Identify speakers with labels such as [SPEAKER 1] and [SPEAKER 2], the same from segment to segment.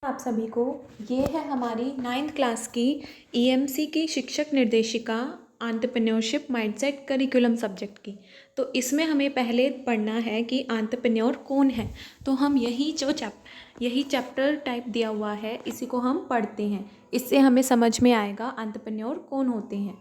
[SPEAKER 1] आप सभी को ये है हमारी 9th क्लास की ईएमसी की शिक्षक निर्देशिका एंटरप्रेन्योरशिप माइंडसेट करिकुलम सब्जेक्ट की। तो इसमें हमें पहले पढ़ना है कि एंटरप्रेन्योर कौन है। तो हम यही चैप्टर टाइप दिया हुआ है, इसी को हम पढ़ते हैं। इससे हमें समझ में आएगा एंटरप्रेन्योर कौन होते हैं।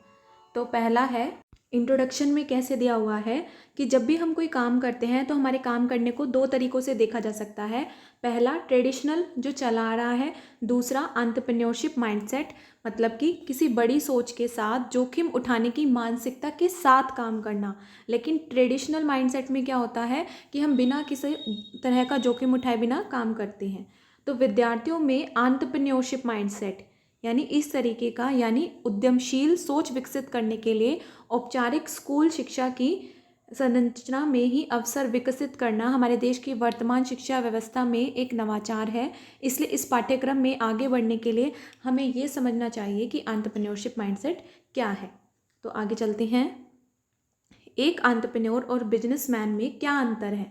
[SPEAKER 1] तो पहला है, इंट्रोडक्शन में कैसे दिया हुआ है कि जब भी हम कोई काम करते हैं तो हमारे काम करने को दो तरीक़ों से देखा जा सकता है। पहला ट्रेडिशनल जो चला आ रहा है, दूसरा एंटरप्रेन्योरशिप माइंडसेट, मतलब कि किसी बड़ी सोच के साथ जोखिम उठाने की मानसिकता के साथ काम करना। लेकिन ट्रेडिशनल माइंडसेट में क्या होता है कि हम बिना किसी तरह का जोखिम उठाए बिना काम करते हैं। तो विद्यार्थियों में एंटरप्रेन्योरशिप माइंडसेट यानी इस तरीके का यानी उद्यमशील सोच विकसित करने के लिए औपचारिक स्कूल शिक्षा की संरचना में ही अवसर विकसित करना हमारे देश की वर्तमान शिक्षा व्यवस्था में एक नवाचार है। इसलिए इस पाठ्यक्रम में आगे बढ़ने के लिए हमें ये समझना चाहिए कि एंटरप्रेन्योरशिप माइंडसेट क्या है। तो आगे चलते हैं। एक एंटरप्रेन्योर और बिजनेसमैन में क्या अंतर है।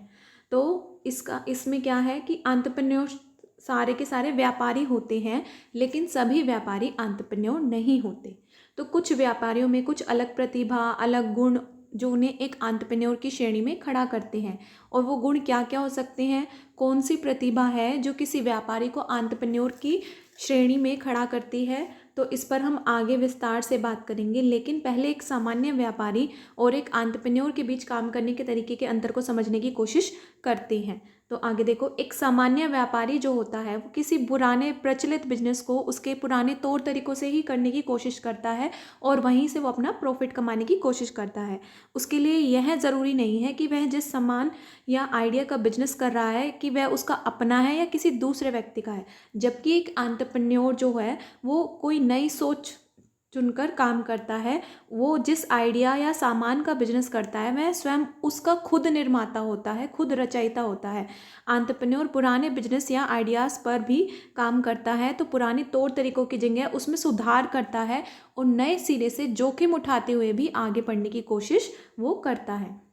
[SPEAKER 1] तो इसमें क्या है कि एंटरप्रेन्योर सारे के सारे व्यापारी होते हैं, लेकिन सभी व्यापारी एंटरप्रेन्योर नहीं होते। तो कुछ व्यापारियों में कुछ अलग प्रतिभा, अलग गुण जो उन्हें एक एंटरप्रेन्योर की श्रेणी में खड़ा करते हैं। और वो गुण क्या क्या हो सकते हैं, कौन सी प्रतिभा है जो किसी व्यापारी को एंटरप्रेन्योर की श्रेणी में खड़ा करती है, तो इस पर हम आगे विस्तार से बात करेंगे। लेकिन पहले एक सामान्य व्यापारी और एक एंटरप्रेन्योर के बीच काम करने के तरीके के अंतर को समझने की कोशिश करते हैं। तो आगे देखो, एक सामान्य व्यापारी जो होता है वो किसी पुराने प्रचलित बिजनेस को उसके पुराने तौर तरीकों से ही करने की कोशिश करता है और वहीं से वो अपना प्रॉफिट कमाने की कोशिश करता है। उसके लिए यह ज़रूरी नहीं है कि वह जिस सामान या आइडिया का बिजनेस कर रहा है कि वह उसका अपना है या किसी दूसरे व्यक्ति का है। जबकि एक एंटरप्रेन्योर जो है वो कोई नई सोच चुनकर काम करता है। वो जिस आइडिया या सामान का बिजनेस करता है वह स्वयं उसका खुद निर्माता होता है, खुद रचयिता होता है। एंटरप्रेन्योर पुराने बिजनेस या आइडियाज़ पर भी काम करता है, तो पुराने तौर तरीकों की जगह उसमें सुधार करता है और नए सिरे से जोखिम उठाते हुए भी आगे बढ़ने की कोशिश वो करता है।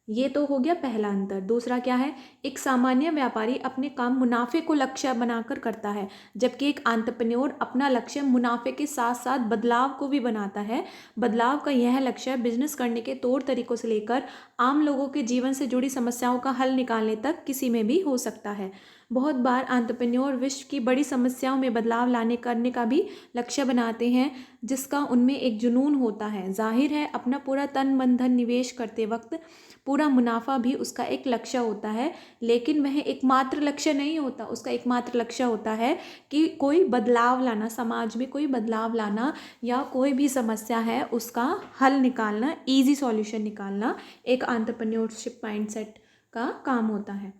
[SPEAKER 1] ये तो हो गया पहला अंतर। दूसरा क्या है, एक सामान्य व्यापारी अपने काम मुनाफे को लक्ष्य बनाकर करता है, जबकि एक एंटरप्रेन्योर अपना लक्ष्य मुनाफे के साथ साथ बदलाव को भी बनाता है। बदलाव का यह लक्ष्य बिजनेस करने के तौर तरीकों से लेकर आम लोगों के जीवन से जुड़ी समस्याओं का हल निकालने तक किसी में भी हो सकता है। बहुत बार एंटरप्रेन्योर विश्व की बड़ी समस्याओं में बदलाव लाने करने का भी लक्ष्य बनाते हैं, जिसका उनमें एक जुनून होता है। जाहिर है अपना पूरा तन मन धन निवेश करते वक्त पूरा मुनाफा भी उसका एक लक्ष्य होता है, लेकिन वह एकमात्र लक्ष्य नहीं होता। उसका एकमात्र लक्ष्य होता है कि कोई बदलाव लाना, समाज में कोई बदलाव लाना या कोई भी समस्या है उसका हल निकालना, इजी सॉल्यूशन निकालना एक एंटरप्रेन्योरशिप माइंडसेट का काम होता है।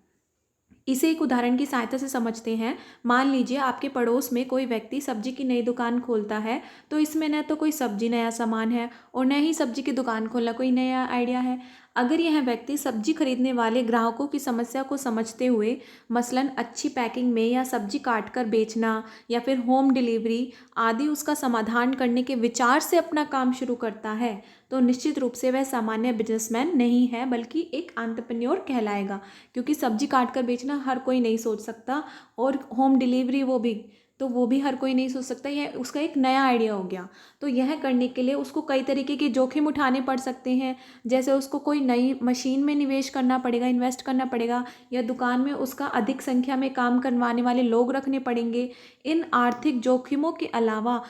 [SPEAKER 1] इसे एक उदाहरण की सहायता से समझते हैं। मान लीजिए आपके पड़ोस में कोई व्यक्ति सब्जी की नई दुकान खोलता है, तो इसमें न तो कोई सब्जी नया सामान है और न ही सब्जी की दुकान खोलना कोई नया आइडिया है। अगर यह व्यक्ति सब्जी खरीदने वाले ग्राहकों की समस्या को समझते हुए, मसलन अच्छी पैकिंग में या सब्जी काट कर बेचना या फिर होम डिलीवरी आदि उसका समाधान करने के विचार से अपना काम शुरू करता है, तो निश्चित रूप से वह सामान्य बिजनेसमैन नहीं है बल्कि एक एंटरप्रेन्योर कहलाएगा। क्योंकि सब्जी काट कर बेचना हर कोई नहीं सोच सकता और होम डिलीवरी वो भी हर कोई नहीं सोच सकता। यह उसका एक नया आइडिया हो गया। तो यह करने के लिए उसको कई तरीके के जोखिम उठाने पड़ सकते हैं। जैसे उसको कोई नई मशीन में निवेश करना पड़ेगा, इन्वेस्ट करना पड़ेगा, या दुकान में उसका अधिक संख्या में काम करवाने वाले लोग रखने पड़ेंगे। इन आर्थिक जोखिमों के अलावा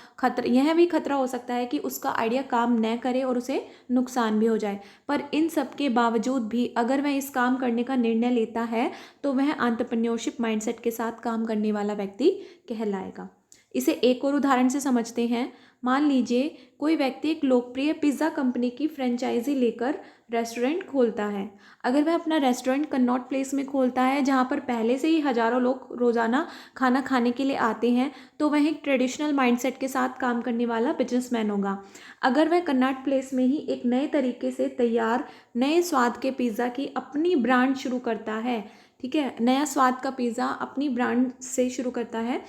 [SPEAKER 1] यह भी खतरा हो सकता है कि उसका आइडिया काम न करे और उसे नुकसान भी हो जाए। पर इन सब के बावजूद भी अगर वह इस काम करने का निर्णय लेता है तो वह एंटरप्रेन्योरशिप माइंडसेट के साथ काम करने वाला व्यक्ति कहलाएगा। इसे एक और उदाहरण से समझते हैं। मान लीजिए कोई व्यक्ति एक लोकप्रिय पिज़्ज़ा कंपनी की फ्रेंचाइजी लेकर रेस्टोरेंट खोलता है। अगर वह अपना रेस्टोरेंट कनॉट प्लेस में खोलता है, जहाँ पर पहले से ही हज़ारों लोग रोज़ाना खाना खाने के लिए आते हैं, तो वह एक ट्रेडिशनल माइंडसेट के साथ काम करने वाला बिजनेसमैन होगा। अगर वह कनॉट प्लेस में ही एक नए तरीके से तैयार नए स्वाद के पिज़्ज़ा की अपनी ब्रांड शुरू करता है, ठीक है, नया स्वाद का पिज़्ज़ा अपनी ब्रांड से शुरू करता है,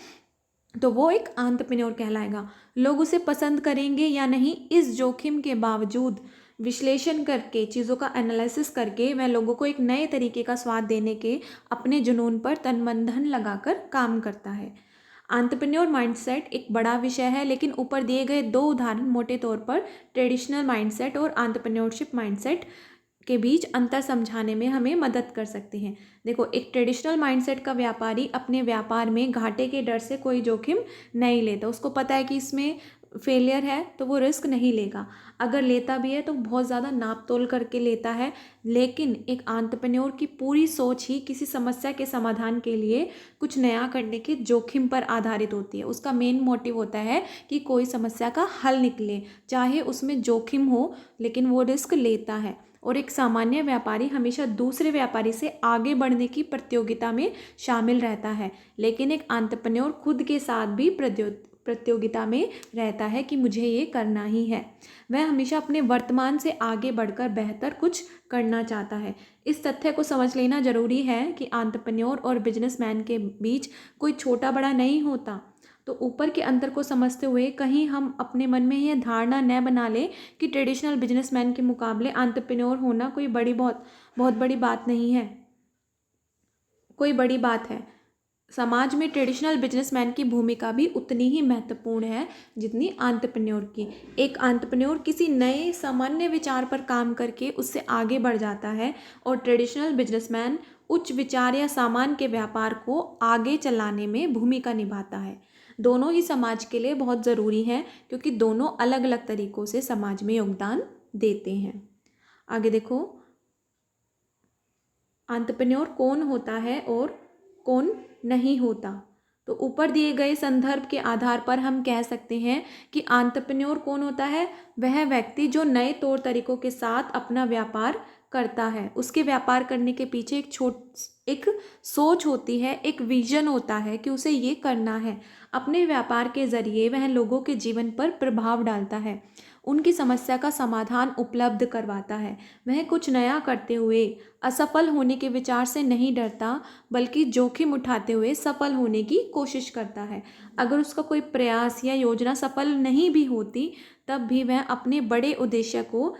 [SPEAKER 1] तो वो एक एंटरप्रेन्योर कहलाएगा। लोग उसे पसंद करेंगे या नहीं, इस जोखिम के बावजूद विश्लेषण करके, चीज़ों का एनालिसिस करके वह लोगों को एक नए तरीके का स्वाद देने के अपने जुनून पर तन मन धन लगाकर काम करता है। एंटरप्रेन्योर माइंडसेट एक बड़ा विषय है, लेकिन ऊपर दिए गए 2 उदाहरण मोटे तौर पर ट्रेडिशनल माइंडसेट और एंटरप्रेन्योरशिप माइंडसेट के बीच अंतर समझाने में हमें मदद कर सकते हैं। देखो, एक ट्रेडिशनल माइंडसेट का व्यापारी अपने व्यापार में घाटे के डर से कोई जोखिम नहीं लेता। उसको पता है कि इसमें फेलियर है तो वो रिस्क नहीं लेगा। अगर लेता भी है तो बहुत ज़्यादा नाप तोल करके लेता है। लेकिन एक एंटरप्रेन्योर की पूरी सोच ही किसी समस्या के समाधान के लिए कुछ नया करने के जोखिम पर आधारित होती है। उसका मेन मोटिव होता है कि कोई समस्या का हल निकले, चाहे उसमें जोखिम हो, लेकिन वो रिस्क लेता है। और एक सामान्य व्यापारी हमेशा दूसरे व्यापारी से आगे बढ़ने की प्रतियोगिता में शामिल रहता है, लेकिन एक एंटरप्रेन्योर खुद के साथ भी प्रतियोगिता में रहता है कि मुझे ये करना ही है। वह हमेशा अपने वर्तमान से आगे बढ़कर बेहतर कुछ करना चाहता है। इस तथ्य को समझ लेना जरूरी है कि एंटरप्रेन्योर और बिजनेसमैन के बीच कोई छोटा बड़ा नहीं होता। तो ऊपर के अंतर को समझते हुए कहीं हम अपने मन में यह धारणा न बना लें कि ट्रेडिशनल बिजनेसमैन के मुकाबले एंटरप्रेन्योर होना कोई बहुत बहुत बड़ी बात नहीं है, कोई बड़ी बात है। समाज में ट्रेडिशनल बिजनेसमैन की भूमिका भी उतनी ही महत्वपूर्ण है जितनी एंटरप्रेन्योर की। एक एंटरप्रेन्योर किसी नए सामान्य विचार पर काम करके उससे आगे बढ़ जाता है, और ट्रेडिशनल बिजनेसमैन उच्च विचार या सामान के व्यापार को आगे चलाने में भूमिका निभाता है। दोनों ही समाज के लिए बहुत ज़रूरी हैं, क्योंकि दोनों अलग अलग तरीक़ों से समाज में योगदान देते हैं। आगे देखो, एंटरप्रेन्योर कौन होता है और कौन नहीं होता। तो ऊपर दिए गए संदर्भ के आधार पर हम कह सकते हैं कि एंटरप्रेन्योर कौन होता है। वह व्यक्ति जो नए तौर तरीकों के साथ अपना व्यापार करता है। उसके व्यापार करने के पीछे एक सोच होती है, एक विजन होता है कि उसे ये करना है। अपने व्यापार के जरिए वह लोगों के जीवन पर प्रभाव डालता है, उनकी समस्या का समाधान उपलब्ध करवाता है। वह कुछ नया करते हुए असफल होने के विचार से नहीं डरता, बल्कि जोखिम उठाते हुए सफल होने की कोशिश करता है। अगर उसका कोई प्रयास या योजना सफल नहीं भी होती, तब भी वह अपने बड़े उद्देश्य को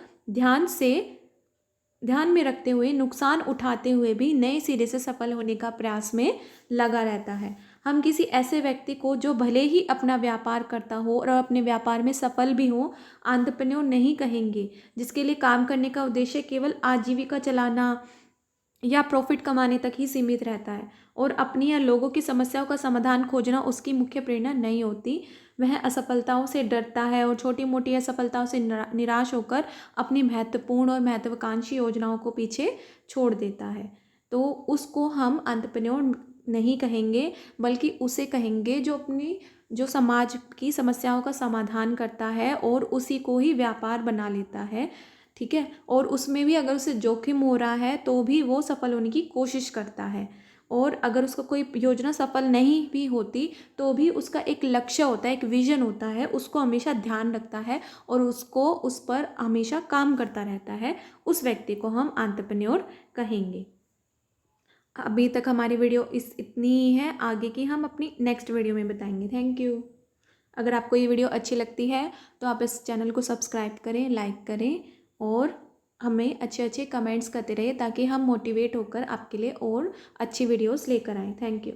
[SPEAKER 1] ध्यान में रखते हुए, नुकसान उठाते हुए भी नए सिरे से सफल होने का प्रयास में लगा रहता है। हम किसी ऐसे व्यक्ति को जो भले ही अपना व्यापार करता हो और अपने व्यापार में सफल भी हो, एंटरप्रेन्योर नहीं कहेंगे। जिसके लिए काम करने का उद्देश्य केवल आजीविका चलाना या प्रॉफिट कमाने तक ही सीमित रहता है, और अपनी या लोगों की समस्याओं का समाधान खोजना उसकी मुख्य प्रेरणा नहीं होती। वह असफलताओं से डरता है और छोटी मोटी असफलताओं से निराश होकर अपनी महत्वपूर्ण और महत्वाकांक्षी योजनाओं को पीछे छोड़ देता है। तो उसको हम एंटरप्रेन्योर नहीं कहेंगे, बल्कि उसे कहेंगे जो समाज की समस्याओं का समाधान करता है और उसी को ही व्यापार बना लेता है। ठीक है, और उसमें भी अगर उसे जोखिम हो रहा है तो भी वो सफल होने की कोशिश करता है, और अगर उसका कोई योजना सफल नहीं भी होती तो भी उसका एक लक्ष्य होता है, एक विजन होता है, उसको हमेशा ध्यान रखता है और उसको उस पर हमेशा काम करता रहता है। उस व्यक्ति को हम एंटरप्रेन्योर कहेंगे। अभी तक हमारी वीडियो इतनी ही है, आगे की हम अपनी नेक्स्ट वीडियो में बताएंगे। Thank you. अगर आपको ये वीडियो अच्छी लगती है तो आप इस चैनल को सब्सक्राइब करें, लाइक करें और हमें अच्छे अच्छे कमेंट्स करते रहिए, ताकि हम मोटिवेट होकर आपके लिए और अच्छी वीडियोस लेकर आएँ। Thank you.